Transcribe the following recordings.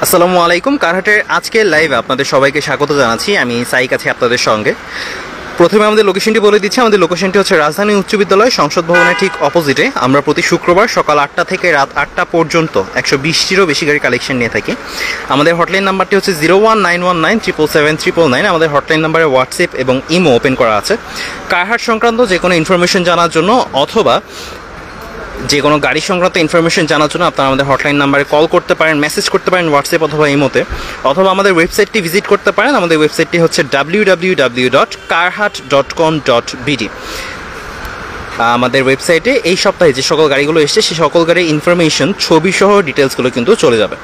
আসসালামু আলাইকুম। কারহাটের আজকের লাইভে আপনাদের সবাইকে স্বাগত জানাচ্ছি। আমি সাইক আছি আপনাদের সঙ্গে। প্রথমে আমাদের লোকেশনটি বলে দিচ্ছি। আমাদের লোকেশনটি হচ্ছে রাজধানী উচ্চ বিদ্যালয় সংসদ ভবনের ঠিক অপোজিটে। আমরা প্রতি শুক্রবার সকাল 8টা থেকে রাত 8টা পর্যন্ত 120টিরও বেশি গাড়ি কালেকশন নিয়ে থাকি। আমাদের হটলাইন নাম্বারটি হচ্ছে 01919777999। আমাদের হটলাইন নাম্বারে হোয়াটসঅ্যাপ এবং ইমো ওপেন করা আছে। কারহাট সংক্রান্ত যে কোনো ইনফরমেশন জানার জন্য অথবা যে কোনো গাড়ি সংক্রান্ত ইনফরমেশন জানার জন্য আপনারা আমাদের হটলাইন নাম্বারে কল করতে পারেন, মেসেজ করতে পারেন হোয়াটসঅ্যাপ অথবা ইমোতে, অথবা আমাদের ওয়েবসাইটটি ভিজিট করতে পারেন। আমাদের ওয়েবসাইটটি হচ্ছে www.carhat.com.bd। আমাদের ওয়েবসাইটে এই সপ্তাহে যে সকল গাড়িগুলো এসছে সেই সকল গাড়ির ইনফরমেশন ছবি সহ ডিটেলসগুলো কিন্তু চলে যাবে।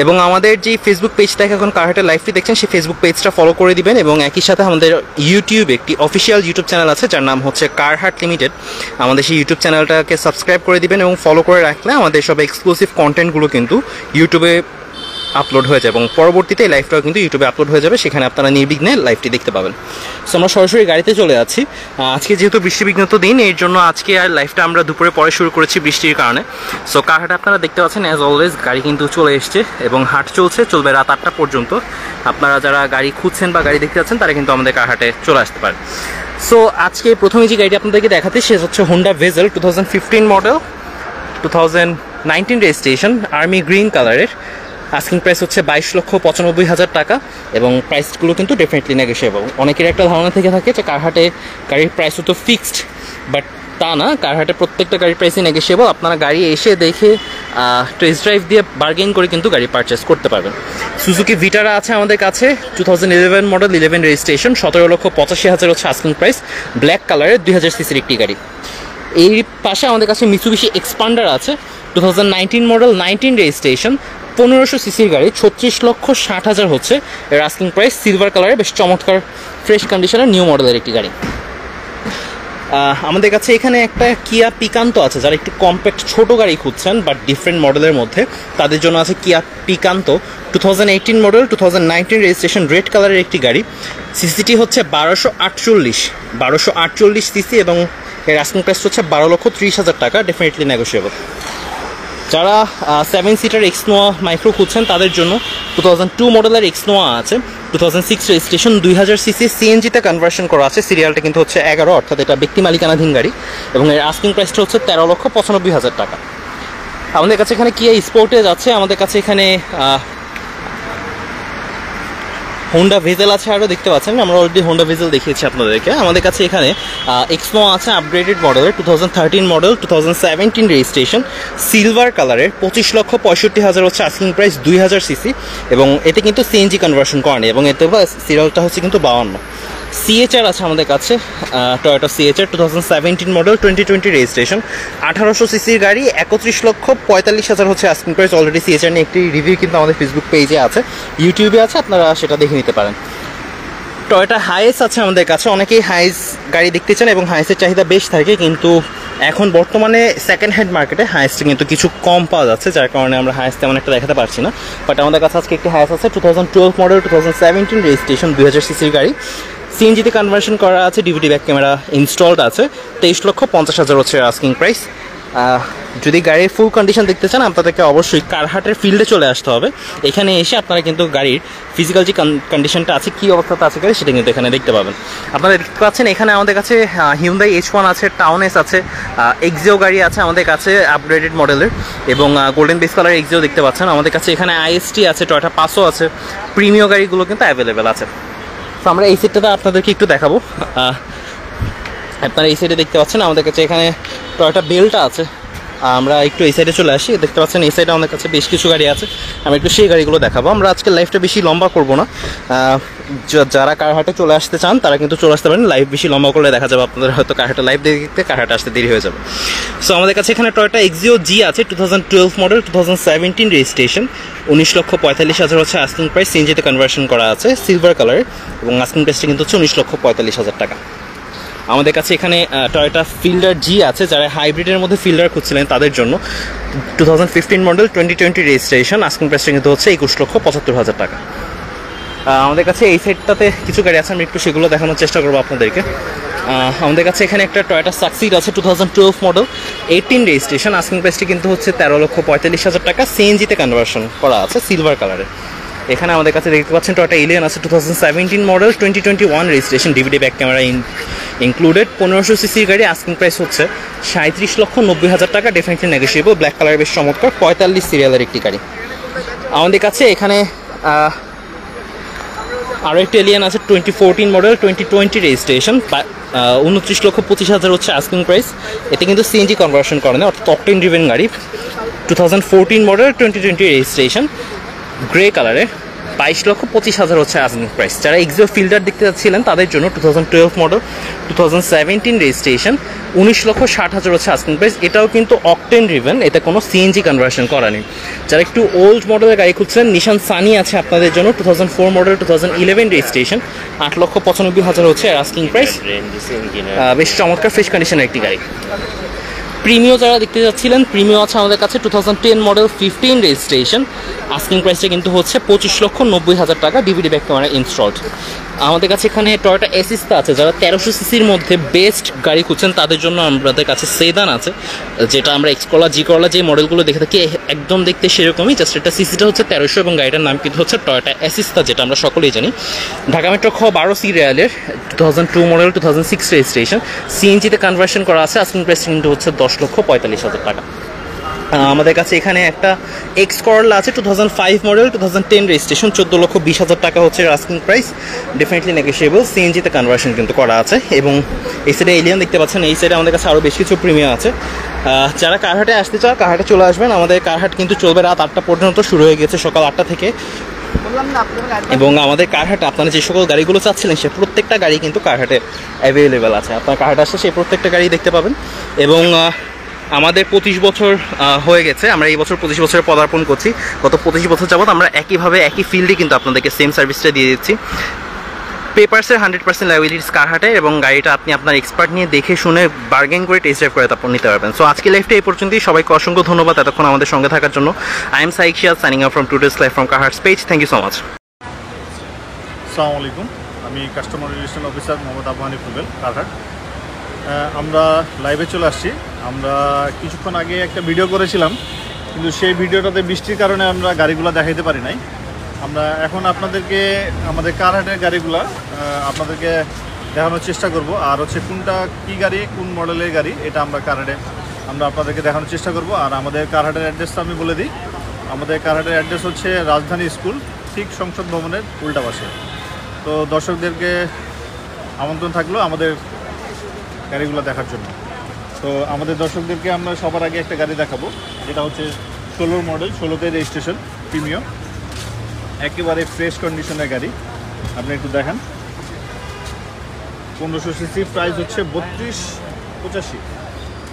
এবং আমাদের যে ফেসবুক পেজ থেকে এখন কারহাটের লাইভটি দেখছেন সেই ফেসবুক পেজটা ফলো করে দিবেন। এবং একই সাথে আমাদের ইউটিউবে একটি অফিসিয়াল ইউটিউব চ্যানেল আছে যার নাম হচ্ছে কারহাট লিমিটেড। আমাদের সেই ইউটিউব চ্যানেলটাকে সাবস্ক্রাইব করে দিবেন এবং ফলো করে রাখলে আমাদের সব এক্সক্লুসিভ কন্টেন্টগুলো কিন্তু ইউটিউবে আপলোড হয়ে যাবে এবং পরবর্তীতে লাইভটাও কিন্তু ইউটিউবে আপলোড হয়ে যাবে, সেখানে আপনারা নির্বিঘ্নে লাইভটি দেখতে পাবেন। সো আমরা সরাসরি গাড়িতে চলে যাচ্ছি। আজকে যেহেতু বৃষ্টিবিঘ্নিত দিন, এর জন্য আজকে আর লাইভটা আমরা দুপুরে পরে শুরু করেছি বৃষ্টির কারণে। সো কারহাটে আপনারা দেখতে পাচ্ছেন অ্যাজ অলওয়েজ গাড়ি কিন্তু চলে এসছে এবং হাট চলবে রাত 8টা পর্যন্ত। আপনারা যারা গাড়ি খুঁজছেন বা গাড়ি দেখতে যাচ্ছেন তারা কিন্তু আমাদের কারহাটে চলে আসতে পারে। সো আজকে প্রথমে যে গাড়িটি আপনাদেরকে দেখাতে সে হচ্ছে Honda bezel 2015 model, 2019 registration, army green কালারের। আস্কিং প্রাইস হচ্ছে 22,95,000 টাকা এবং প্রাইসগুলো কিন্তু ডেফিনেটলি নেগোশিয়েবল। অনেকের একটা ধারণা থেকে থাকে যে কারহাটে গাড়ির প্রাইস তো ফিক্সড, বাট তা না। কারহাটে প্রত্যেকটা গাড়ির প্রাইসই নেগোশিয়েবল। আপনারা গাড়ি এসে দেখে টেস্ট ড্রাইভ দিয়ে বার্গেন করে কিন্তু গাড়ি পারচেস করতে পারবেন। সুজুকি ভিটারা আছে আমাদের কাছে, 2011 মডেল, 11 রেজিস্ট্রেশন, 17,85,000 হচ্ছে আস্কিং প্রাইস, ব্ল্যাক কালারের 2000 সিসির একটি গাড়ি। এই পাশে আমাদের কাছে মিৎসুবিশি এক্সপান্ডার আছে, 2019 মডেল, 19 রেজিস্ট্রেশন, 1500 সিসির গাড়ি, 36,60,000 হচ্ছে এর আস্কিং প্রাইস। সিলভার কালারের বেশ চমৎকার ফ্রেশ কন্ডিশনের নিউ মডেলের একটি গাড়ি। আমাদের কাছে এখানে একটা কিয়া পিকান্তো আছে। যারা একটু কম্প্যাক্ট ছোট গাড়ি খুঁজছেন বাট ডিফারেন্ট মডেলের মধ্যে, তাদের জন্য আছে কিয়া পিকান্তো 2018 মডেল, 2019 রেজিস্ট্রেশন, রেড কালারের একটি গাড়ি। সিসিটি হচ্ছে 1248 সিসি এবং এর আস্কিং প্রাইস হচ্ছে 12,30,000 টাকা, ডেফিনেটলি নেগোশিয়েবল। যারা 7 সিটার এক্সনোয়া মাইক্রো খুঁজছেন তাদের জন্য 2002 মডেলের এক্সনোয়া আছে, 2006 রেজিস্ট্রেশন, 2000 সিসি, সিএনজিতে কনভার্সন করা আছে। সিরিয়ালটা কিন্তু হচ্ছে 11, অর্থাৎ এটা ব্যক্তি মালিকানাধীন গাড়ি এবং এর আস্কিং প্রাইসটা হচ্ছে 13,95,000 টাকা। আমাদের কাছে এখানে কিয়া স্পোর্টেজ আছে, আমাদের কাছে এখানে হোন্ডা ভেজেল আছে, আরও দেখতে পাচ্ছেন। আমরা অলরেডি হোন্ডা ভেজেল দেখিয়েছি আপনাদেরকে। আমাদের কাছে এখানে এক্সনো আছে আপগ্রেডেড মডেলের, 2013 মডেল, 2017 রেজিস্ট্রেশন, সিলভার কালারের, 25,65,000 হচ্ছে আস্কিং প্রাইস, 2000 সিসি এবং এতে কিন্তু সিএনজি কনভার্সন করেনি এবং এতে সিরিয়ালটা হচ্ছে কিন্তু 52। সিএচআর আছে আমাদের কাছে, টয়োটা সিএচআর, 2017 মডেল, 2020 রেজিস্ট্রেশন, 1800 সিসির গাড়ি, 31,45,000 হচ্ছে আস্কিং প্রাইস। অলরেডি সিএচআর নিয়ে একটি রিভিউ কিন্তু আমাদের ফেসবুক পেজে আছে, ইউটিউবে আছে, আপনারা সেটা দেখে নিতে পারেন। টয়োটা হাইস আছে আমাদের কাছে। অনেকেই হাইস গাড়ি দেখতে চান এবং হাইসের চাহিদা বেশ থাকে, কিন্তু এখন বর্তমানে সেকেন্ড হ্যান্ড মার্কেটে হাইসটা কিন্তু কিছু কম পাওয়া যাচ্ছে, যার কারণে আমরা হাইস তেমন একটা দেখাতে পারছি না। বাট আমাদের কাছে আজকে একটি হাইস আছে, 2012 মডেল, 2017 রেজিস্ট্রেশন, 2000 সিসির গাড়ি, সিএনজিতে কনভার্সন করা আছে, ডিভিডি ব্যাক ক্যামেরা ইনস্টলড আছে, 23,50,000 হচ্ছে আস্কিং প্রাইস। যদি গাড়ির ফুল কন্ডিশন দেখতে চান আপনাদেরকে অবশ্যই কারহাটের ফিল্ডে চলে আসতে হবে। এখানে এসে আপনারা কিন্তু গাড়ির ফিজিক্যাল যে কন্ডিশনটা আছে, কী অবস্থাতে আছে গাড়ি, সেটা কিন্তু এখানে দেখতে পাবেন। আপনারা দেখতে পাচ্ছেন এখানে আমাদের কাছে হিউন্ডাই H1 আছে, টাউন এস আছে, এক্সিও গাড়ি আছে আমাদের কাছে আপগ্রেডেড মডেলের এবং গোল্ডেন বেস কালার এক্সিও দেখতে পাচ্ছেন। আমাদের কাছে এখানে আইএসটি আছে, টয়োটা পাসো আছে, প্রিমিয়াম গাড়িগুলো কিন্তু অ্যাভেলেবেল আছে। তো আমরা এই সাইডটাতে আপনাদেরকে একটু দেখাবো। আপনারা এই সাইডে দেখতে পাচ্ছেন আমাদের কাছে এখানে টয়োটা বেলটা আছে। আমরা একটু এই সাইডে চলে আসি, দেখতে পাচ্ছেন এই সাইডে আমাদের কাছে বেশ কিছু গাড়ি আছে, আমরা একটু সেই গাড়িগুলো দেখাবো। আমরা আজকে লাইভটা বেশি লম্বা করব না, যারা কারহাটে চলে আসতে চান তারা কিন্তু চলে আসতে পারেন। লাইভ বেশি লম্বা করলে দেখা যাবে আপনাদের হয়তো কারহাটে লাইভ দেখতে কারহাটে আসতে দেরি হয়ে যাবে। সো আমাদের কাছে এখানে টয়োটা এক্সিও জি আছে, 2012 মডেল, 2017 রেজিস্ট্রেশন, 19,45,000 হচ্ছে আস্কিং প্রাইস, সিএনজিতে কনভার্সন করা আছে, সিলভার কালারের এবং আস্কিং প্রাইসটা কিন্তু হচ্ছে 19,45,000 টাকা। আমাদের কাছে এখানে টয়োটা ফিল্ডার জি আছে, যারা হাইব্রিডের মধ্যে ফিল্ডার খুঁজছিলেন তাদের জন্য, 2015 মডেল, 2020 রেজিস্ট্রেশন, আস্কিং প্রাইসটা কিন্তু হচ্ছে 21,75,000 টাকা। আমাদের কাছে এই সাইডটাতে কিছু গাড়ি আছে, আমি একটু সেগুলো দেখানোর চেষ্টা করবো আপনাদেরকে। আমাদের কাছে এখানে একটা টয়োটা সাকসিড আছে 2012 মডেল, 18 রেজিস্ট্রেশন। আস্কিং প্রাইসটি কিন্তু হচ্ছে 13,45,000 টাকা। সিএনজিতে কনভার্সন করা আছে, সিলভার কালারে। এখানে আমাদের কাছে দেখতে পাচ্ছেন টয়োটা এলিয়ন আছে 2017 model, 2021 registration, DVD back camera included. 1500 সিসির গাড়ি। আস্কিং প্রাইস হচ্ছে 37,90,000 টাকা। Definitely negotiable. ব্ল্যাক কালার বেশ চমৎকার, 45 সিরিয়ালের একটি গাড়ি। আমাদের কাছে এখানে আরও একটি এলিয়ান আছে 2014 মডেল, 2020 রেজিস্ট্রেশন, 29,25,000 হচ্ছে আস্কিং প্রাইস। এতে কিন্তু সিএনজি কনভার্সন করে না, অর্থাৎ অকটেন ড্রিভেন গাড়ি। 2014 মডেল, 2020 রেজিস্ট্রেশন, গ্রে কালারে, 22,25,000 হচ্ছে আস্কিং প্রাইস। যারা এক্সিও ফিল্টার দেখতে যাচ্ছিলেন তাদের জন্য 2012 মডেল, 2017 রেজিস্ট্রেশন, 19,60,000 হচ্ছে আস্কিং প্রাইস। এটাও কিন্তু অকটেন ড্রিভেন, এতে কোনো সিএনজি কনভার্সন করা নেই। যারা একটু ওল্ড মডেলের গাড়ি খুঁজছেন, নিশান সানি আছে আপনাদের জন্য 2004 মডেল, 2011 রেজিস্ট্রেশন, 8,95,000 হচ্ছে আস্কিং প্রাইস। বেশ চমৎকার ফ্রেশ কন্ডিশনের একটি গাড়ি। প্রিমিও যারা দেখতে যাচ্ছিলেন, প্রিমিও আছে আমাদের কাছে 2010 মডেল, 15 রেজিস্ট্রেশন। আস্কিং প্রাইসটা কিন্তু হচ্ছে 25,90,000 টাকা। DVD back camera installed. আমাদের কাছে এখানে টয়োটা এসিস্তা আছে। যারা 1300 সিসির মধ্যে বেস্ট গাড়ি খুঁজছেন তাদের জন্য আমাদের কাছে সেদান আছে, যেটা আমরা এক্সকলা, জি করলা যে মডেলগুলো দেখে থাকি একদম দেখতে সেরকমই, জাস্ট এটা সিসিটা হচ্ছে 1300 এবং গাড়িটার নাম কিন্তু হচ্ছে টয়োটা এসিস্তা, যেটা আমরা সকলেই জানি। ঢাকা মেট্রো 12 সিরিয়ালের, 2002 মডেল, 2006 রেজিস্ট্রেশন, সিএনজিতে কনভার্সন করা আছে। আস্কিং প্রাইস কিন্তু হচ্ছে 10,45,000 টাকা। আমাদের কাছে এখানে একটা এক্স করলা আছে 2005 মডেল, 2010 রেজিস্ট্রেশন, 14,20,000 টাকা হচ্ছে আস্কিং প্রাইস। Definitely negotiable. সিএনজিতে কনভার্সন কিন্তু করা আছে। এবং এই সাইডে এলিয়ন দেখতে পাচ্ছেন। এই সাইডে আমাদের কাছে আরও বেশ কিছু প্রিমিয়াম আছে। যারা কারহাটে আসতে চান, কারহাটে চলে আসবেন। আমাদের কারহাট কিন্তু চলবে রাত 8টা পর্যন্ত, শুরু হয়ে গেছে সকাল 8টা থেকে। এবং আমাদের কারহাটে আপনারা যে সকল গাড়িগুলো চাচ্ছিলেন সে প্রত্যেকটা গাড়ি কিন্তু কারহাটে অ্যাভেলেবেল আছে। আপনার কারহাটে আসলে সেই প্রত্যেকটা গাড়ি দেখতে পাবেন। এবং আমাদের 25 বছর হয়ে গেছে, আমরা এই বছর 25 বছরে পদার্পণ করছি। গত 25 বছর যাবত আমরা একইভাবে একই ফিল্ডে কিন্তু আপনাদেরকে সেম সার্ভিসটা দিয়ে দিচ্ছি। পেপারসের 100% লাইবিলিটিস কারহাটে, এবং গাড়িটা আপনি আপনার এক্সপার্ট নিয়ে দেখে শুনে বার্গেন করে টেস্ট ড্রাইভ করে তারপর নিতে পারবেন। সো আজকে লাইফটা এই পর্যন্তই। সবাইকে অসংখ্য ধন্যবাদ এতক্ষণ আমাদের সঙ্গে থাকার জন্য। I am Saik Shiad, signing out from today's live from CarHaat page. Thank you so much. আসসালামু আলাইকুম, আমি customer relation officer Mohammad Abu Hanif Rubel, CarHaat. আমরা লাইভে চলে আসছি। আমরা কিছুক্ষণ আগে একটা ভিডিও করেছিলাম, কিন্তু সেই ভিডিওটাতে বৃষ্টির কারণে আমরা গাড়িগুলো দেখাইতে পারি নাই। আমরা এখন আপনাদেরকে আমাদের কারহাটের গাড়িগুলো আপনাদেরকে দেখানোর চেষ্টা করব। আর হচ্ছে কোনটা কী গাড়ি, কোন মডেলের গাড়ি, এটা আমরা কারহাটে আপনাদেরকে দেখানোর চেষ্টা করব। আর আমাদের কারহাটের অ্যাড্রেসটা আমি বলে দিই। আমাদের কারহাটের অ্যাড্রেস হচ্ছে রাজধানী স্কুল, ঠিক সংসদ ভবনের উল্টা পাশে। তো দর্শকদেরকে আমন্ত্রণ থাকলো আমাদের গাড়িগুলো দেখার জন্য। তো আমাদের দর্শকদেরকে আমরা সবার আগে একটা গাড়ি দেখাবো, যেটা হচ্ছে 16 মডেল, 16তে রেজিস্ট্রেশন, প্রিমিও, একেবারে ফ্রেশ কন্ডিশনের গাড়ি। আপনি একটু দেখেন। 1500 সিসি, প্রাইস হচ্ছে 32,85।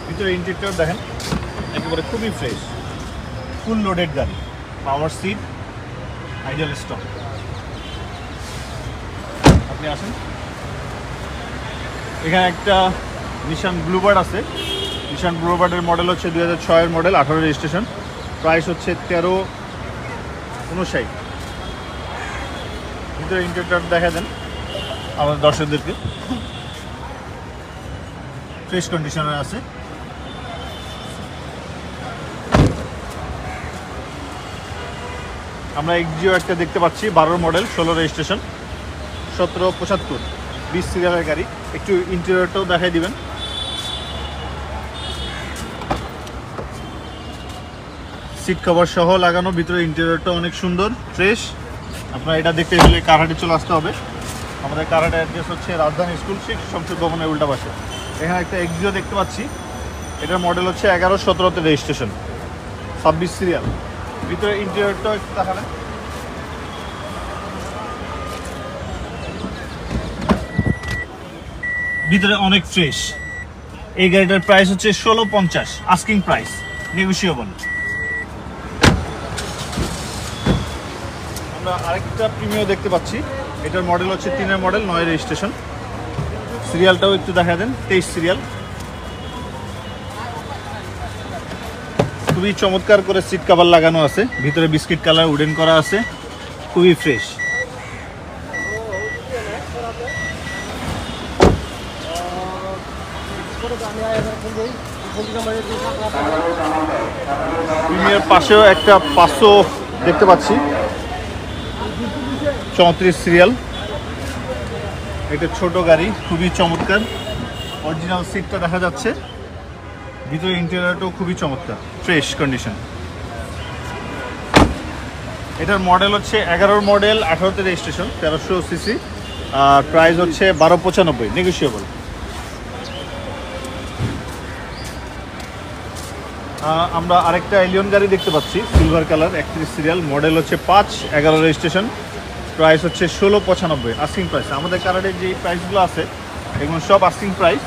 ভিতরে ইন্টেরিয়র দেখেন, একেবারে খুবই ফ্রেশ, ফুল লোডেড গাড়ি, পাওয়ার সিট, আইডিয়াল স্টক। আপনি আসেন। এখানে একটা নিশান ব্লুবার্ড আছে। নিশান ব্লুবার্ডের মডেল হচ্ছে 2006 এর মডেল, 18 রেজিস্ট্রেশন, প্রাইস হচ্ছে 13,59। ভিতরে ইন্টেরিয়র দেখা দেন আমাদের দর্শকদেরকে, ফ্রেশ কন্ডিশনে আছে। আমরা এক্সিও একটা দেখতে পাচ্ছি, 12 মডেল, 16 রেজিস্ট্রেশন, 1775, 20 সিরিয়ালের গাড়ি। একটু ইন্টেরিয়রটাও দেখাই দিবেন। সিট কভার সহ লাগানো, ভিতরে ইন্টেরিয়রটা অনেক সুন্দর, ফ্রেশ। আপনারা এটা দেখতে গেলে কারহাটে চলে আসতে হবে। আমাদের কারহাটের অ্যাড্রেস হচ্ছে রাজধানী স্কুল, ঠিক সংসদ ভবনের উল্টা পাশে। এখানে একটা এক্সিও দেখতে পাচ্ছি, এটার মডেল হচ্ছে 11-17তে রেজিস্ট্রেশন, 26 সিরিয়াল। ভিতরে ইন্টেরিয়রটাও একটু দেখাবেন। ভিতরে অনেক ফ্রেশ। এই গাড়িটার প্রাইস হচ্ছে 16,50, আস্কিং প্রাইস, নেগোশিয়েবল। আমরা আরেকটা প্রিমিয়াম দেখতে পাচ্ছি, এটার মডেল হচ্ছে 3 মডেল, 9 রেজিস্ট্রেশন। সিরিয়ালটাও একটু দেখা দেন, 23 সিরিয়াল। খুবই চমৎকার করে সিট কভার লাগানো আছে, ভিতরে বিস্কিট কালার উডেন করা আছে, খুবই ফ্রেশ। প্রিমিয়ার পাশেও একটা 500 দেখতে পাচ্ছি, 34 সিরিয়াল। এটা ছোট গাড়ি, খুবই চমৎকার। অরিজিনাল সিটটা দেখা যাচ্ছে, ভিতরে ইন্টেরিয়রটাও খুবই চমৎকার, ফ্রেশ কন্ডিশন। এটার মডেল হচ্ছে 11 মডেল, 18তে রেজিস্ট্রেশন, 1300 সিসি, আর প্রাইস হচ্ছে 1295, নেগোশিয়েবল। আমরা আরেকটা এলিয়ন গাড়ি দেখতে পাচ্ছি, সিলভার কালার, 31 সিরিয়াল, মডেল হচ্ছে 5, 11 রেজিস্ট্রেশন, প্রাইস হচ্ছে 1695 আস্কিং প্রাইস। আমাদের কার্ডের যে প্রাইসগুলো আছে এগুলো সব আস্কিং প্রাইস,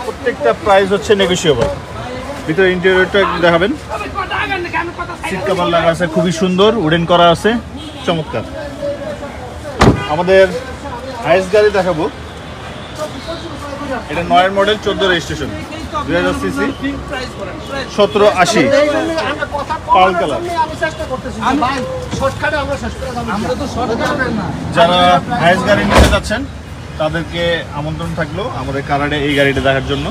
প্রত্যেকটা প্রাইস হচ্ছে নেগোশিয়েবল। ভিতরে ইন্টেরিয়রটা একটু দেখাবেন, সিট কভার লাগা আছে, খুবই সুন্দর, উডেন করা আছে, চমৎকার। আমাদের হাইস্ট গাড়ি দেখাবো, এটা 9 model, 14 registration, 2000 CC, 1780, pearl colour. যারা হাইস্ট গাড়ি নিতে যাচ্ছেন তাদেরকে আমন্ত্রণ থাকলো আমাদের কারাড়ে এই গাড়িটা দেখার জন্য।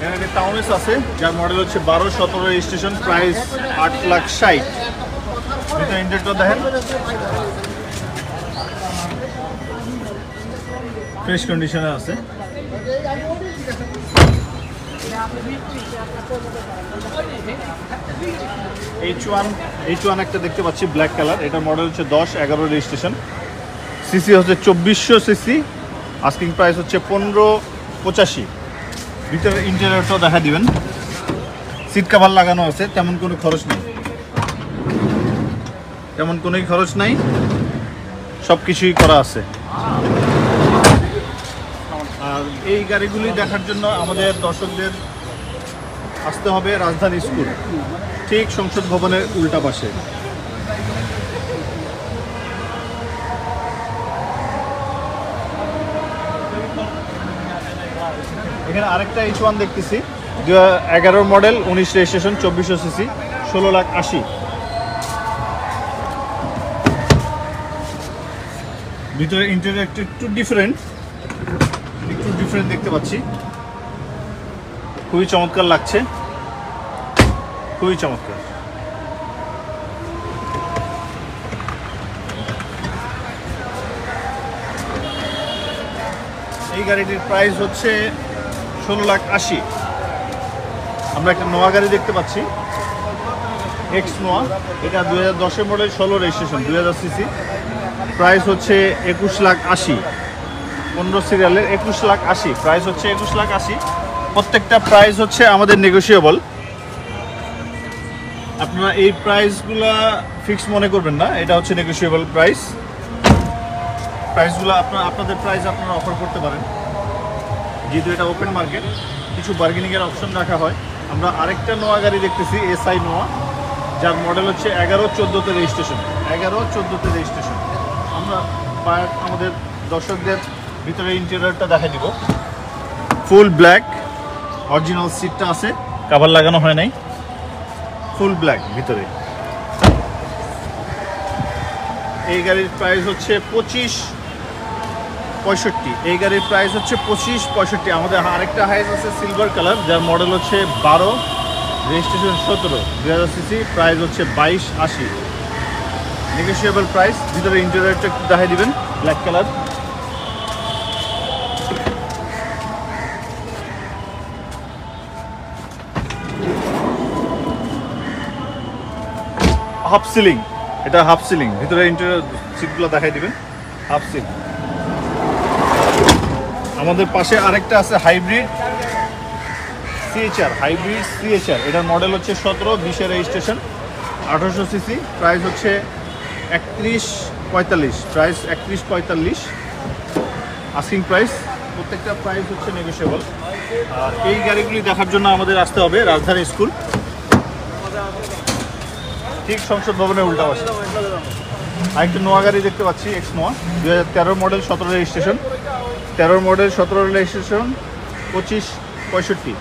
এখানে টাউনেস আছে, যার মডেল হচ্ছে 12, 17 রেজিস্ট্রেশন, প্রাইস 8,60,000। ভিতরে ইন্টেরিয়রটা দেখেন, ফ্রেশ কন্ডিশনে আছে। H1 একটা দেখতে পাচ্ছি, ব্ল্যাক কালার, এটার মডেল হচ্ছে 10, 11 রেজিস্ট্রেশন, সিসি হচ্ছে 2400 সিসি, আস্কিং প্রাইস হচ্ছে 1585। ভিতরে ইন্টেরিয়রটাও দেখা দিবেন, সিট কভার লাগানো আছে, তেমন কোনো খরচ নেই, তেমন কোনোই খরচ নাই, সব কিছুই করা আছে। আর এই গাড়িগুলি দেখার জন্য আমাদের দর্শকদের আসতে হবে রাজধানী স্কুল, ঠিক সংসদ ভবনের উল্টা পাশে। এখানে আরেকটা H1 দেখতেছি, 2011 মডেল, 19 রেজিস্ট্রেশন, 2400 সিসি, 16,80,000। ভিতরে ইন্টেরিয়র একটু ডিফারেন্ট দেখতে পাচ্ছি, খুবই চমৎকার লাগছে, খুবই চমৎকার। এই গাড়িটির প্রাইস হচ্ছে 16,80,000। আমরা একটা নোয়া গাড়ি দেখতে পাচ্ছি, এক্স নোয়া, এটা 2010 মডেল, 16 রেজিস্ট্রেশন, 2000 সিসি, প্রাইস হচ্ছে 21,80,000। 15 সিরিয়ালের 21,80,000, প্রাইস হচ্ছে 21,80,000। প্রত্যেকটা প্রাইস হচ্ছে আমাদের নেগোশিয়েবল। আপনারা এই প্রাইসগুলা ফিক্স মনে করবেন না, এটা হচ্ছে নেগোশিয়েবল প্রাইস। প্রাইসগুলো আপনাদের প্রাইস আপনারা অফার করতে পারেন, যেহেতু এটা ওপেন মার্কেট, কিছু বার্গেনিংয়ের অপশন রাখা হয়। আমরা আরেকটা নোয়া গাড়ি দেখতেছি, এসআই নোয়া, যার মডেল হচ্ছে 11-14তে রেজিস্ট্রেশন, 11-14তে রেজিস্ট্রেশন। আমরা আমাদের দর্শকদের ভিতরে ইন্টেরিয়রটা দেখা দিব, ফুল ব্ল্যাক, অরিজিনাল সিটটা আছে, কভার লাগানো হয় নাই, ফুল ব্ল্যাক ভিতরে। এই গাড়ির প্রাইস হচ্ছে 25,65। এই গাড়ির প্রাইস হচ্ছে 25,65। আমাদের আরেকটা হাইস আছে সিলভার কালার, যার মডেল হচ্ছে 12, রেজিস্ট্রেশন 17, 2000 সিসি, প্রাইস হচ্ছে 22,80। Negotiable price. ভিতরে ইন্টেরিয়রটা একটু দেখাই দিবেন, ব্ল্যাক কালার। হাফ সিলিং, এটা হাফ সিলিং, ভিতরে ইন্টেরিয়র সিটগুলো দেখাই দিবেন, হাফ সিলিং। আমাদের পাশে আরেকটা আছে হাইব্রিড সিএচআর, এটার মডেল হচ্ছে 17, 20 রেজিস্ট্রেশন, 1800 সিসি, প্রাইস হচ্ছে 31,45, প্রাইস 31,45 আস্কিং প্রাইস। প্রত্যেকটা প্রাইস হচ্ছে নেগোশিয়েবল। আর এই গাড়িগুলি দেখার জন্য আমাদের আসতে হবে রাজধানী স্কুল, ঠিক সংসদ ভবনের উল্টা পাশে। আরেকটা নোয়া গাড়ি দেখতে পাচ্ছি, এক্স নোয়া, 2013 model, 17 registration, 13 model, 17 registration, 25,65,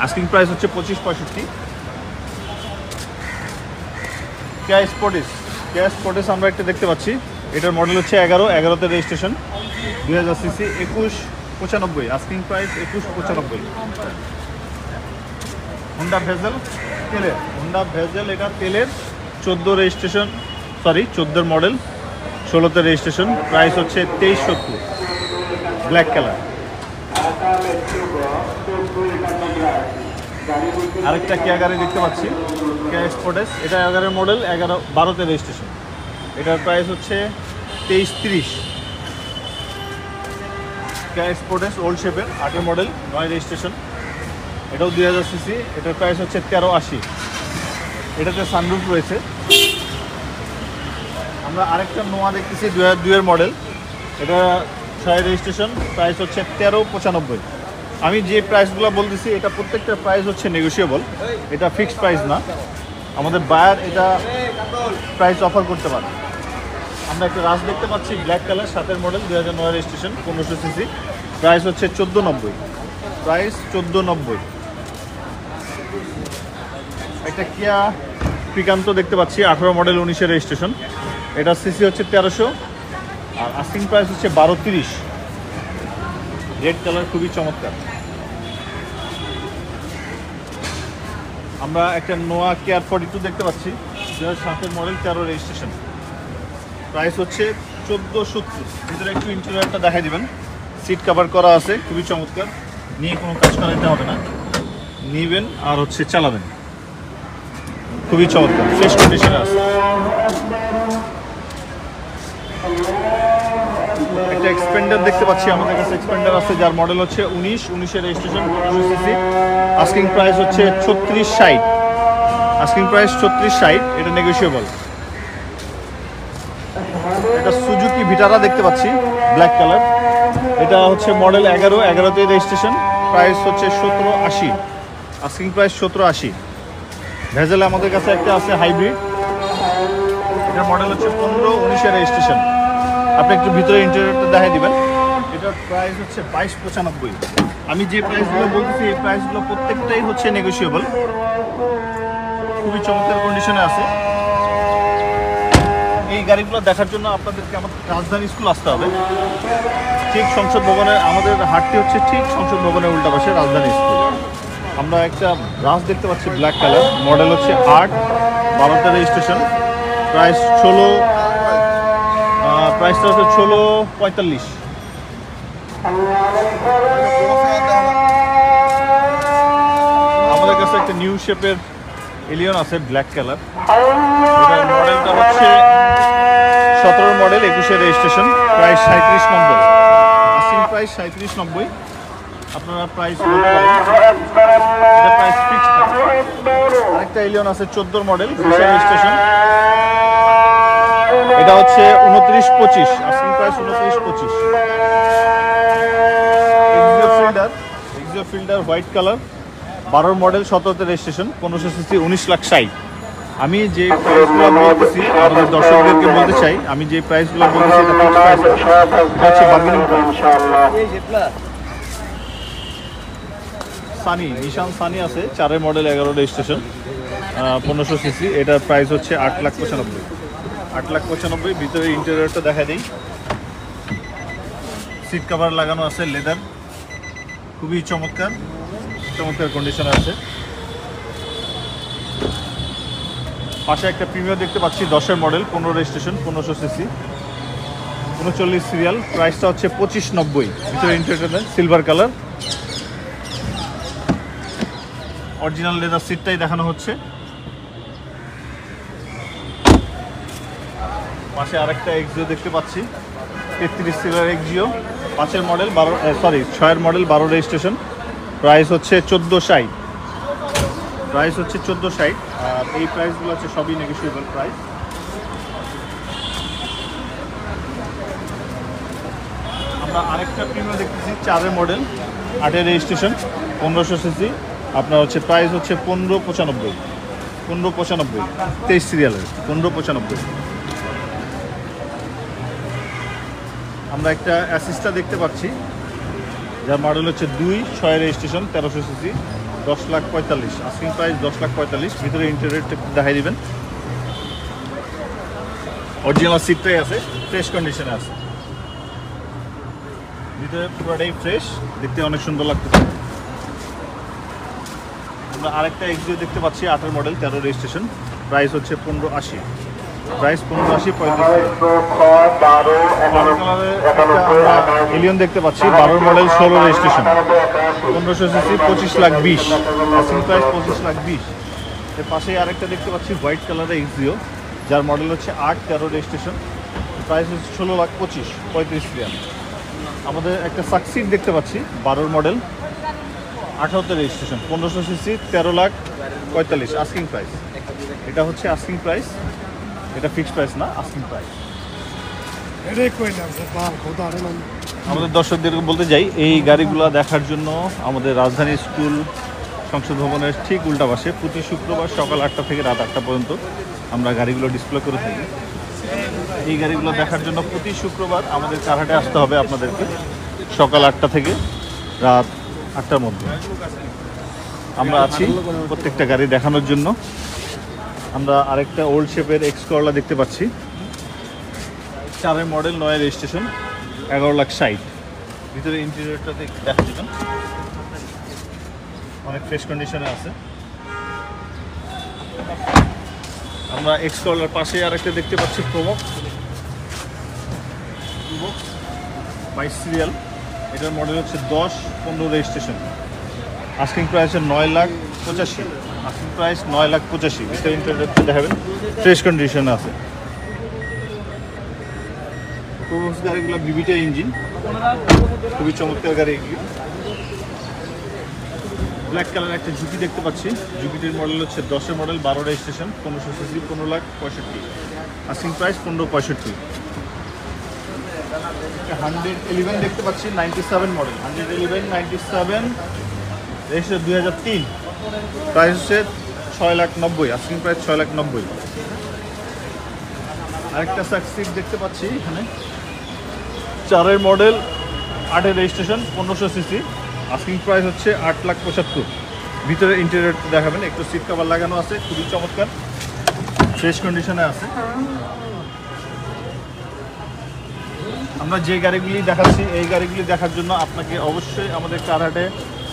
asking price হচ্ছে 25,65। কেয়া স্পোর্টিস আমরা একটা দেখতে পাচ্ছি, এটার মডেল হচ্ছে 11তে registration, 2000 cc, 2195, asking price 2195। Honda Vezel তেলের, হোন্ডা ভেজেল এটা তেলের, 14 রেজিস্ট্রেশন, সরি 14 মডেল, 16তে রেজিস্ট্রেশন, প্রাইস হচ্ছে 2370, ব্ল্যাক কালার। আরেকটা কিয়া গাড়ি দেখতে পাচ্ছি, কিয়া এক্সপোর্টেস, এটা 11 মডেল, 12তে রেজিস্ট্রেশন, এটার প্রাইস হচ্ছে 2330। কিয়া এক্সপোর্টেস ওল্ড শেপের, 8 মডেল, 9 রেজিস্ট্রেশন, এটাও 2000 সিসি, এটার প্রাইস হচ্ছে 1380। এটাতে সানরুফ রয়েছে। আমরা আরেকটা নোয়া দেখতেছি 2002 মডেল, এটা 6 রেজিস্ট্রেশন, প্রাইস হচ্ছে 1395। আমি যে প্রাইসগুলো বলতেছি এটা প্রত্যেকটা প্রাইস হচ্ছে নেগোশিয়েবল, এটা ফিক্সড প্রাইস না, আমাদের বায়ার এটা প্রাইস অফার করতে পারে। আমরা একটা রাশ দেখতে পাচ্ছি black colour, 7 model, 2009 registration, 1500 cc, price হচ্ছে 1490, প্রাইস 1490। একটা কিয়া পিকান্তো দেখতে পাচ্ছি, 18 মডেল, 19 রেজিস্ট্রেশন, এটা সিসি হচ্ছে 1300, আর আস্কিং প্রাইস হচ্ছে 1230। রেড কালার, খুবই চমৎকার। আমরা একটা নোয়া কেয়ার 42 দেখতে পাচ্ছি, 2007 মডেল, 13 রেজিস্ট্রেশন, প্রাইস হচ্ছে 1470। ভিতরে একটু ইন্টেরিয়রটা দেখাই দিবেন, সিট কভার করা আছে, খুবই চমৎকার, নিয়ে কোনো কাজ করাতে হবে না, নিবেন আর হচ্ছে চালাবেন, খুবই চমৎকার, ফ্রেশ কন্ডিশনে আছে। একটা এক্সপেন্ডার দেখতে পাচ্ছি, আমাদের কাছে এক্সপেন্ডার আছে যার মডেল হচ্ছে 19 রেজিস্ট্রেশন, 1500 সিসি, আস্কিং প্রাইস হচ্ছে 3660, আস্কিং প্রাইস 3660, এটা নেগোশিয়েবল। এটা সুজুকি ভিটারা দেখতে পাচ্ছি, ব্ল্যাক কালার, এটা হচ্ছে মডেল 11তে রেজিস্ট্রেশন, প্রাইস হচ্ছে 1780, আস্কিং প্রাইস 1780। ভেজেল আমাদের কাছে একটা আছে হাইব্রিড, এটার মডেল হচ্ছে 15-19 রেজিস্ট্রেশন, আপনি একটু ভিতরে ইন্টেরিয়রটা দেখাই দিবেন। এটার প্রাইস হচ্ছে 2295। আমি যে প্রাইসগুলো বলতেছি এই প্রাইসগুলো প্রত্যেকটাই হচ্ছে নেগোশিয়েবল, খুবই চমৎকার কন্ডিশনে আছে। এই গাড়িগুলো দেখার জন্য আপনাদেরকে আমাদের রাজধানী স্কুল আসতে হবে, ঠিক সংসদ ভবনে, আমাদের হাটটি হচ্ছে ঠিক সংসদ ভবনের উল্টা পাশে রাজধানী স্কুল। আমরা একটা রাস দেখতে পাচ্ছি ব্ল্যাক কালার, মডেল হচ্ছে 8, 12তে রেজিস্ট্রেশন, প্রাইস 16, প্রাইসটা হচ্ছে 1645। আমাদের কাছে একটা নিউ শেপের এলিয়ন আছে ব্ল্যাক কালার, এটার মডেলটা হচ্ছে 17 model, 21 registration, price 3790, asking price 3790। আপনারা প্রাইস বলতে পারেন, এটা প্রাইস ফিক্সড না। আরেকটা এলিয়ন আছে 14 মডেল, 20 রেজিস্ট্রেশন, এটা হচ্ছে 2925, asking price 2925। Axio Fielder white colour, 12 model, 17তে রেজিস্ট্রেশন, 1500 সিসি, 19,60,000। আমি যে প্রাইসগুলো বলতেছি আমাদের দর্শকদেরকে বলতে চাই, আমি যে প্রাইসগুলো বলতেছি এটা ফিক্সড প্রাইস, এটা হচ্ছে বার্গেনিং প্রাইস। সানি, নিশান সানি আছে, 4 মডেল, 11 রেজিস্ট্রেশন, 1500 সিসি, এটার প্রাইস হচ্ছে 8,95,000, 8,95,000। ভিতরে ইন্টেরিয়রটা দেখা দিই, সিট কভার লাগানো আছে লেদার, খুবই চমৎকার চমৎকার কন্ডিশনে আছে। পাশে একটা প্রিমিয়ার দেখতে পাচ্ছি, 10 মডেল, 15 রেজিস্ট্রেশন, 1500 সিসি, 39 সিরিয়াল, প্রাইসটা হচ্ছে 2590। ভিতরে interior silver colour, original leather সিটটাই দেখানো হচ্ছে। পাশে আরেকটা এক্সিও দেখতে পাচ্ছি, 33 serial Axio, 5 model, 6 model, 12 registration, price হচ্ছে 1460, প্রাইস হচ্ছে 1460। আর এই প্রাইসগুলো হচ্ছে সবই নেগোশিয়েবল প্রাইস। আমরা আরেকটা প্রিমিয়াম দেখতেছি, 4 মডেল, 8 রেজিস্ট্রেশন, 1500 সিসি, আপনার হচ্ছে প্রাইস হচ্ছে 1595, 1595, 23 সিরিয়ালের, 1595। আমরা একটা অ্যাসিস্টা দেখতে পাচ্ছি, যার মডেল হচ্ছে 2, 6 রেজিস্ট্রেশন, 1300 সিসি, 10,45,000, আস্কিং প্রাইস 10,45,000। ভিতরে ইন্টেরিয়রটা দেখাই দিবেন। অরিজিনাল সিটটাই আছে, ফ্রেশ কন্ডিশনে আছে, ভিতরে পুরোটাই ফ্রেশ, দেখতে অনেক সুন্দর লাগতেছে। আমরা আরেকটা এক্সিও দেখতে পাচ্ছি 8 মডেল 13 রেজিস্ট্রেশন, প্রাইস হচ্ছে 1580, প্রাইস 1580 35। এলিয়ন দেখতে পাচ্ছি 12 model 16 registration, 1500 CC, 25,20,000, asking price 25,20,000। এর পাশেই আরেকটা দেখতে পাচ্ছি হোয়াইট কালারের এক্সিও, যার মডেল হচ্ছে 8 13 রেজিস্ট্রেশন, প্রাইস হচ্ছে 16,25,000, 35,000। আমাদের একটা সাকসিড দেখতে পাচ্ছি 12 model 18 registration, 1500 CC, 13,45,000 asking price. এটা হচ্ছে আস্কিং প্রাইস, এটা ফিক্সড প্রাইস না, আস্কিং প্রাইস। আমাদের দর্শকদের বলতে যাই, এই গাড়িগুলো দেখার জন্য আমাদের রাজধানী স্কুল সংসদ ভবনের ঠিক উল্টা পাশে প্রতি শুক্রবার সকাল 8টা থেকে রাত 8টা পর্যন্ত আমরা গাড়িগুলো ডিসপ্লে করে থাকি। এই গাড়িগুলো দেখার জন্য প্রতি শুক্রবার আমাদের কারহাটে আসতে হবে আপনাদেরকে, সকাল 8টা থেকে রাত 8টার মধ্যে। আমরা আছি প্রত্যেকটা গাড়ি দেখানোর জন্য। আমরা আরেকটা ওল্ড শেপের এক্স করলা দেখতে পাচ্ছি, 4 মডেল 9 রেজিস্ট্রেশন, 11,60,000। ভিতরে ইন্টেরিয়রটা দেখা যাবেন, অনেক ফ্রেশ কন্ডিশনে আছে। আমরা এক্স করলার পাশে আরেকটা দেখতে পাচ্ছি প্রোবক্স 22 সিরিয়াল, এটার মডেল হচ্ছে 10-15 রেজিস্ট্রেশন, আস্কিং প্রাইস হচ্ছে 9,85,000, আস্কিং প্রাইস 9,85,000। ভিতরে ইন্টেরিয়রটা দেখাবেন, ফ্রেশ কন্ডিশনে আছে। প্রোবক্স গাড়িগুলো বিবিটা ইঞ্জিন, খুবই চমৎকার গাড়ি এগুলি। ব্ল্যাক কালার একটা জুপি দেখতে পাচ্ছি, জুপিটির মডেল হচ্ছে 10 model 12 registration, 1500 CC, 15,65,000, asking price 15,65,000। 111 দেখতে পাচ্ছি 97 মডেল, 111 97 রেজিস্ট্রেশন 2003, প্রাইস হচ্ছে 6,90,000, আস্কিং প্রাইস 6,90,000। আরেকটা সাকসিড দেখতে পাচ্ছি এখানে 4 model 8 registration, 1500 CC, asking price হচ্ছে 8,75,000। ভিতরে ইন্টেরিয়র দেখাবেন, একটু সিট কভার লাগানো আছে, খুবই চমৎকার, ফ্রেশ কন্ডিশনে আছে। আমরা যে গাড়িগুলি দেখাচ্ছি, এই গাড়িগুলি দেখার জন্য আপনাকে অবশ্যই আমাদের কারহাটে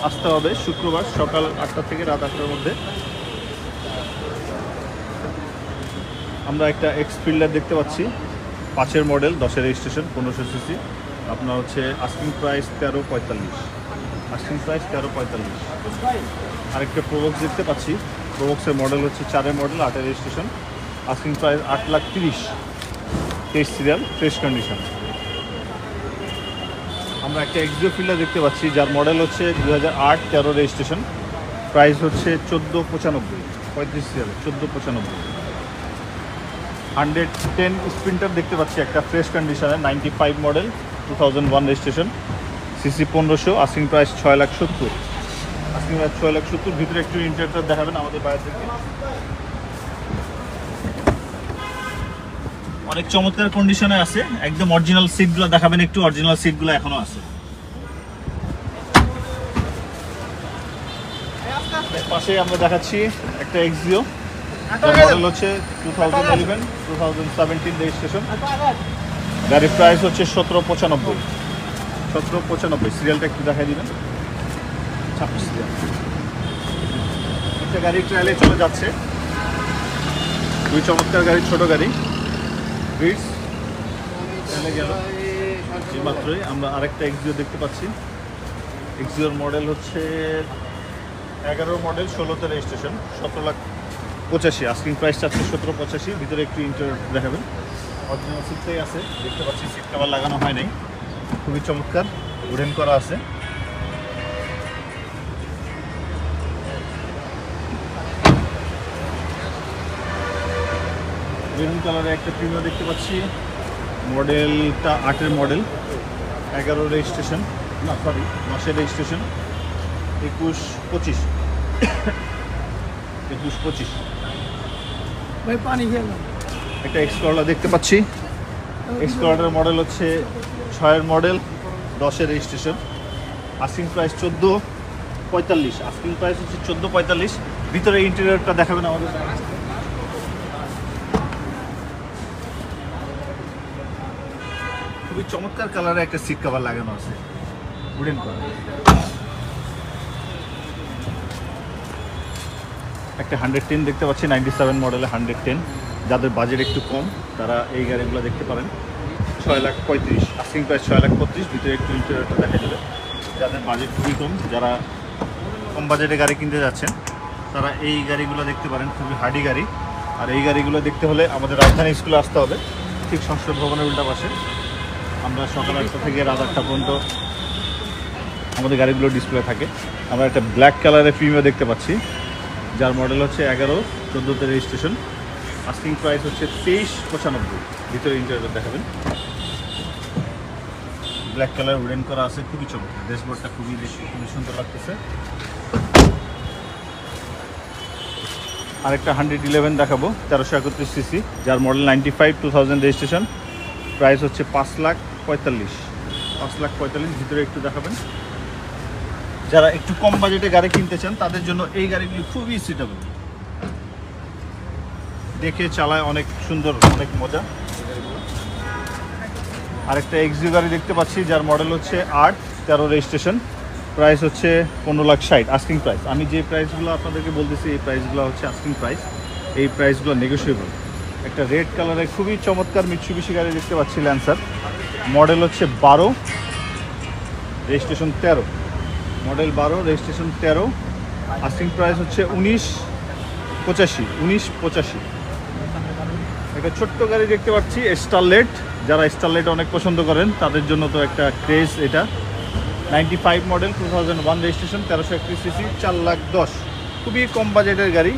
আসতে হবে শুক্রবার সকাল 8টা থেকে রাত 8টার মধ্যে। আমরা একটা এক্স ফিল্ডার দেখতে পাচ্ছি 5 মডেল 10 রেজিস্ট্রেশন, 1500 সিসি, আপনার হচ্ছে আস্কিং প্রাইস 13,45,000, আস্কিং প্রাইস 13,45,000। আরেকটা প্রোবক্স দেখতে পাচ্ছি, প্রোবক্সের মডেল হচ্ছে 4 model 8 registration, asking price 8,30,000, 23 serial, fresh condition. আমরা একটা এক্সিও ফিল্ডার দেখতে পাচ্ছি, যার মডেল হচ্ছে 2008 13 রেজিস্ট্রেশন, প্রাইস হচ্ছে 14,95,000, 35 সিরিয়াল, 14,95,000। 110 স্প্রিন্টার দেখতে পাচ্ছি একটা ফ্রেশ কন্ডিশনে, 95 model 2001 registration, CC 1500, asking price 6,70,000, asking price 6,70,000। ভিতরে একটু ইন্টেরিয়র দেখাবেন আমাদের বাইরে থেকে, অনেক চমৎকার কন্ডিশনে আছে, একদম অরিজিনাল সিটগুলো দেখাবেন একটু, অরিজিনাল সিটগুলো এখনো আছে। পাশে আমরা দেখাচ্ছি একটা এক্সিও, মডেল হচ্ছে 2011 2017 রেজিস্ট্রেশন, গাড়ির প্রাইস হচ্ছে 17,95,000, 17,95,000। সিরিয়ালটা একটু দেখাই দিবেন, 26 সিরিয়াল। একটা গাড়ি ট্রায়ালে চলে যাচ্ছে, দুই চমৎকার গাড়ি, ছোট গাড়ি ব্রিজ চলে গেল এই মাত্রই। আমরা আরেকটা এক্সিও দেখতে পাচ্ছি, এক্সিওর মডেল হচ্ছে 11 মডেল 16 রেজিস্ট্রেশন, 17,85,000, আস্কিং প্রাইস চাচ্ছে 17,85,000। ভিতরে একটু ইন্টেরিয়র দেখাবেন, অরিজিনাল সিটটাই আছে, দেখতে পাচ্ছি সিট কভার লাগানো হয় নাই, খুবই চমৎকার, উডেন করা আছে। মেরুন কালারে একটা প্রিমিয়ার দেখতে পাচ্ছি, মডেলটা 8 মডেল 11 রেজিস্ট্রেশন, না সরি 10 রেজিস্ট্রেশন, 21-25 21-25। ভাই পানি খেলাম। একটা এক্স করলা দেখতে পাচ্ছি, এক্স করলার মডেল হচ্ছে 6 model 10 registration, asking price 14,45,000, asking price হচ্ছে 14,45,000। ভিতরে ইন্টেরিয়রটা দেখাবেন আমাদের। খুবই চমৎকার কালারে একটা সিট কভার লাগানো আছে, উডেন করা। একটা 110 দেখতে পাচ্ছি, 97 মডেলের 110। যাদের বাজেট একটু কম তারা এই গাড়িগুলো দেখতে পারেন। 6,35,000 আস্কিং প্রাইস, 6,35,000। ভিতরে একটু ইন্টেরিয়রটা দেখা যাবে। যাদের বাজেট খুবই কম, যারা কম বাজেটে গাড়ি কিনতে যাচ্ছেন তারা এই গাড়িগুলো দেখতে পারেন, খুবই হার্ডি গাড়ি। আর এই গাড়িগুলো দেখতে হলে আমাদের রাজধানী স্কুলে আসতে হবে, ঠিক সংসদ ভবনের উল্টা পাশে। আমরা সকাল 8টা থেকে রাত 8টা পর্যন্ত আমাদের গাড়িগুলো ডিসপ্লে থাকে। আমরা একটা ব্ল্যাক কালারের প্রিমিও দেখতে পাচ্ছি, যার মডেল হচ্ছে 11-14তে রেজিস্ট্রেশন। আস্কিং প্রাইস হচ্ছে 23,95,000। ভিতরে ইন্টেরিয়র দেখাবেন। ব্ল্যাক কালার উডেন করা আছে, খুবই চমৎকার। ড্যাশবোর্ডটা খুবই সুন্দর লাগতেছে। আরেকটা 111 দেখাবো, 1331 সিসি, যার মডেল 95, 2000 রেজিস্ট্রেশন। প্রাইস হচ্ছে 5,45,000। 5,45,000। ভিতরে একটু দেখাবেন। যারা একটু কম বাজেটে গাড়ি কিনতে চান তাদের জন্য এই গাড়িগুলি খুবই সুইটেবল। দেখে চালায় অনেক সুন্দর, অনেক মজা। আরেকটা এক্সিউ গাড়ি দেখতে পাচ্ছি, যার মডেল হচ্ছে 8, 13 রেজিস্ট্রেশন। প্রাইস হচ্ছে 15,60,000 আস্কিং প্রাইস। আমি যে প্রাইসগুলো আপনাদেরকে বলতেছি এই প্রাইসগুলো হচ্ছে আস্কিং প্রাইস, এই প্রাইসগুলো নেগোশিয়েবল। একটা রেড কালারের খুবই চমৎকার মিৎসুবিশি গাড়ি দেখতে পাচ্ছি, ল্যান্সার। মডেল হচ্ছে 12, registration 13। Model 12, registration 13। Asking price হচ্ছে 19,85,000। একটা ছোট্ট গাড়ি দেখতে পাচ্ছি, স্টারলেট। যারা স্টারলেট অনেক পছন্দ করেন তাদের জন্য তো একটা ক্রেজ এটা। 95 মডেল, 2001 রেজিস্ট্রেশন, 1331 সিসি, 4,10,000। খুবই কম বাজেটের গাড়ি,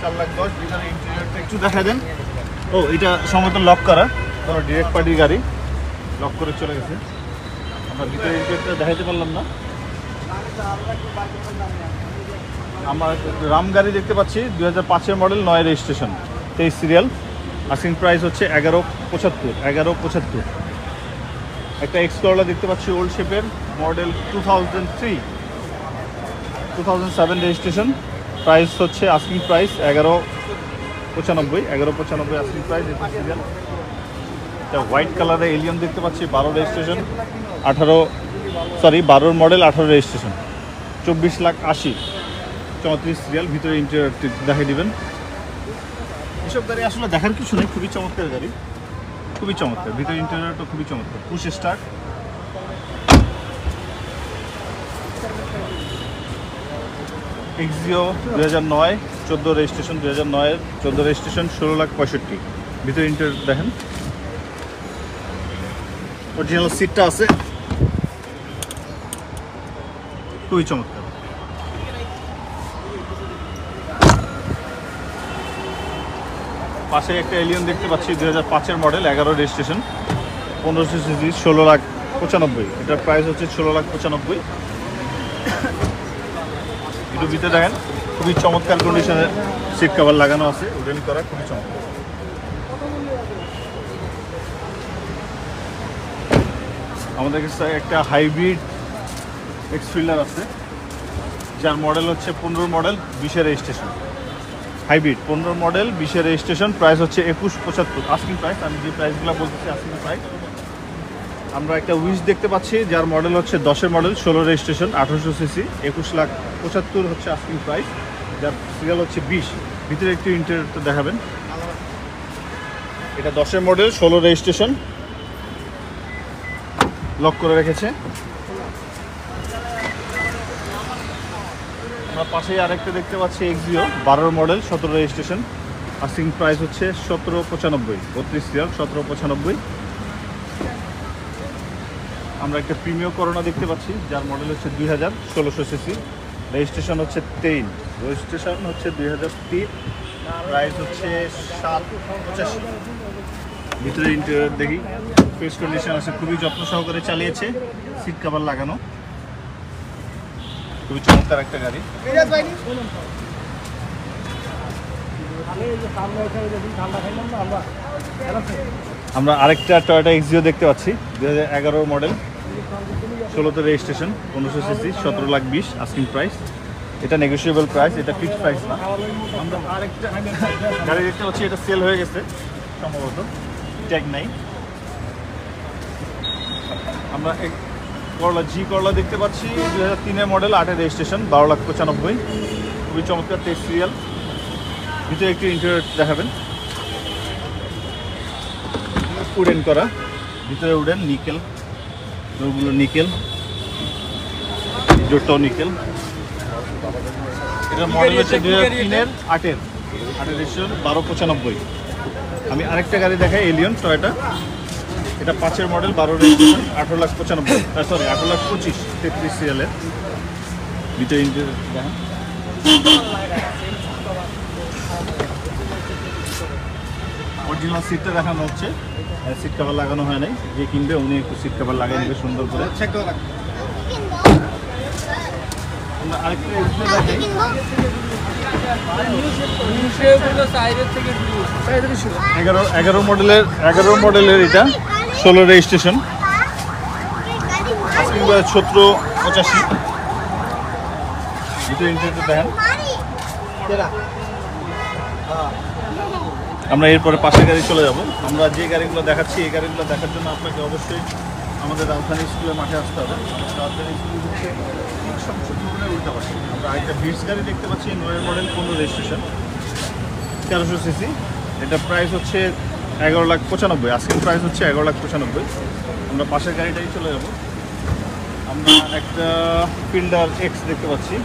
4,10,000। ভিতরে ইন্টেরিয়রটা একটু দেখা দেন। ও, এটা সম্ভবত লক করা, কোনো ডিরেক্ট পার্টির গাড়ি, লক করে চলে গেছে। আমরা ভিতরে ইন্টেরিয়রটা দেখাতে পারলাম না। আমার রাম গাড়ি দেখতে পাচ্ছি, 2005 model, 9 registration, 23 serial. Asking price হচ্ছে 11,75,000। একটা এক্সপ্লোরার দেখতে পাচ্ছি, ওল্ড শেপের, মডেল 2007 রেজিস্ট্রেশন। প্রাইস হচ্ছে asking price 11,95,000 asking price. Serial. একটা হোয়াইট কালারের এলিয়ন দেখতে পাচ্ছি, 12 রেজিস্ট্রেশন, 12 মডেল, 18 রেজিস্ট্রেশন, 24,80,000, 34 সিরিয়াল। ভিতরে ইন্টেরিয়র দেখাই দিবেন। এসব গাড়ি আসলে দেখার কিছু নেই, খুবই চমৎকার গাড়ি, খুবই চমৎকার। ভিতরে ইন্টেরিয়রটা খুবই চমৎকার। Push start. এক্সিও 2009, 14 রেজিস্ট্রেশন, 2009-এর 14 রেজিস্ট্রেশন, 16,65,000। ভিতরে ইন্টেরিয়র দেখেন। অরিজিনাল সিটটা আছে, খুবই চমৎকার। পাশে একটা এলিয়ন দেখতে পাচ্ছি, 2005 মডেল, 11 রেজিস্ট্রেশন, 1500 সিসি, 16,95,000। এটার প্রাইস হচ্ছে 16,95,000। একটু ভিতরে দেখেন, খুবই চমৎকার কন্ডিশনের সিট কভার লাগানো আছে, উডেন করা, খুবই চমৎকার। আমাদের কাছে একটা হাইব্রিড এক্সফিল্ডার আছে, যার মডেল হচ্ছে 15 model, 20 registration. Hybrid 15 model, 20 registration. Price হচ্ছে 21,75,000 আস্কিং প্রাইস। আমি যে প্রাইসগুলো বলতেছি আস্কিং প্রাইস। আমরা একটা উইশ দেখতে পাচ্ছি, যার মডেল হচ্ছে 10 মডেল, 16 রেজিস্ট্রেশন, 1800 সিসি, 21,75,000 হচ্ছে আস্কিং প্রাইস, যার সিরিয়াল হচ্ছে 20। ভিতরে একটু ইন্টেরিয়রটা দেখাবেন। এটা 10 মডেল, 16 রেজিস্ট্রেশন, লক করে রেখেছে। আমরা পাশেই আরেকটা দেখতে পাচ্ছি, Axio 12 model, 17 registration. Asking price হচ্ছে 17,95,000, 32 সিরিয়াল, 17,95,000। আমরা একটা প্রিমিয়াম করোনা দেখতে পাচ্ছি, যার মডেল হচ্ছে 2000, 1600 সিসি, রেজিস্ট্রেশন হচ্ছে 23, রেজিস্ট্রেশন হচ্ছে 2003, প্রাইস হচ্ছে 7,85,000। ভিতরে ইন্টেরিয়র দেখি, ফেস কন্ডিশন আছে, খুবই যত্ন সহকারে চালিয়েছে, সিট কভার লাগানো, খুবই চমৎকার একটা গাড়ি। আমরা আরেকটা টয়োটা এক্সিও দেখতে পাচ্ছি, 2011 মডেল, 16তে রেজিস্ট্রেশন, 1500 সিসি, 17,20,000 আস্কিং প্রাইস। এটা নেগোশিয়েবল প্রাইস, এটা ফিক্সড প্রাইস না। আমরা আরেকটা গাড়ি দেখতে পাচ্ছি, এটা সেল হয়ে গেছে সম্ভবত, ট্যাগ নাই। আমরা করলা জি করলা দেখতে পাচ্ছি 2003-এর মডেল, 8-এর রেজিস্ট্রেশন, 12,95,000, খুবই চমৎকার টেক্সট সিরিয়াল। ভিতরে একটি ইন্টেরিয়র দেখাবেন, উডেন করা, ভিতরে উডেন, নিকেল, ওগুলো নিকেল, জোরটাও নিকেল। এটার মডেল হচ্ছে 2003-এর 8-এর রেজিস্ট্রেশন, 12,95,000। আমি আরেকটা গাড়ি দেখাই, এলিয়ন টয়োটা, এটা 5-এর মডেল, 12 রেজিস্ট্রেশন, 18,95,000, সরি 18,25,000, 33 সিরিয়ালের। ভিতরে ইন্টেরিয়র দেখেন, অরিজিনাল সিটটা দেখানো হচ্ছে, সিট কভার লাগানো হয় নাই, যে কিনবে উনি একটু সিট কভার লাগিয়ে নেবে সুন্দর করে। আমরা আরেকটা এক্সট্রা দেখাই, 11 মডেলের এটা, 16 রেজিস্ট্রেশন, 17,85,000। ভিতরে ইন্টেরিয়র দেখেন। আমরা এরপরে পাশের গাড়ি চলে যাব। আমরা যে গাড়িগুলো দেখাচ্ছি এই গাড়িগুলো দেখার জন্য আপনাকে অবশ্যই আমাদের রাজধানী স্কুলের মাঠে আসতে হবে। রাজধানী স্কুল হচ্ছে ঠিক সংসদ ভবনের উল্টা পাশে। আমরা একটা ভিটস গাড়ি দেখতে পাচ্ছি, 9-এর মডেল, 15 রেজিস্ট্রেশন, 1300 সিসি। এটা প্রাইস হচ্ছে 11,95,000, আজকের প্রাইস হচ্ছে 11,95,000। আমরা পাশের গাড়িটাই চলে যাব। আমরা একটা ফিল্ডার এক্স দেখতে পাচ্ছি,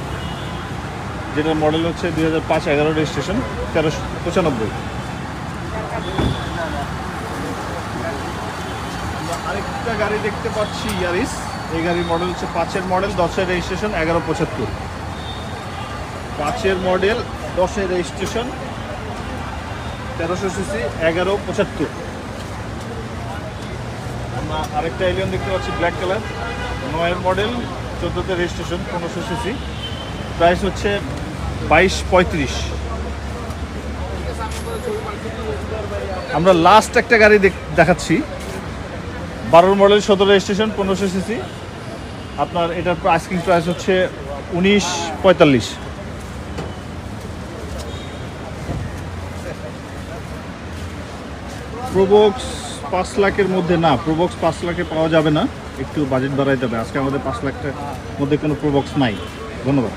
যেটার মডেল হচ্ছে 2005, 11 রেজিস্ট্রেশন, 1395। আমরা আরেকটা গাড়ি দেখতে পাচ্ছি, ইয়ারিস। এই গাড়ির মডেল হচ্ছে 5-এর মডেল, 10-এর রেজিস্ট্রেশন, 11,75। 5-এর মডেল, 10-এর রেজিস্ট্রেশন, 1300 সিসি, 11,75। আমরা আরেকটা এলিয়ন দেখতে পাচ্ছি, ব্ল্যাক কালার, 9-এর মডেল, 14-তে রেজিস্ট্রেশন, 1500 সিসি, প্রাইস হচ্ছে 22,35,000। আমরা লাস্ট একটা গাড়ি দেখাচ্ছি, 12 মডেল, 17 রেজিস্ট্রেশন, 1500 সিসি। আপনার এটার আস্কিং প্রাইস হচ্ছে 19,45,000। প্রোবক্স 5 লাখের মধ্যে না, প্রোবক্স 5 লাখে পাওয়া যাবে না, একটু বাজেট বাড়াইতে হবে। আজকে আমাদের 5 লাখের মধ্যে কোনো প্রোবক্স নাই। ধন্যবাদ।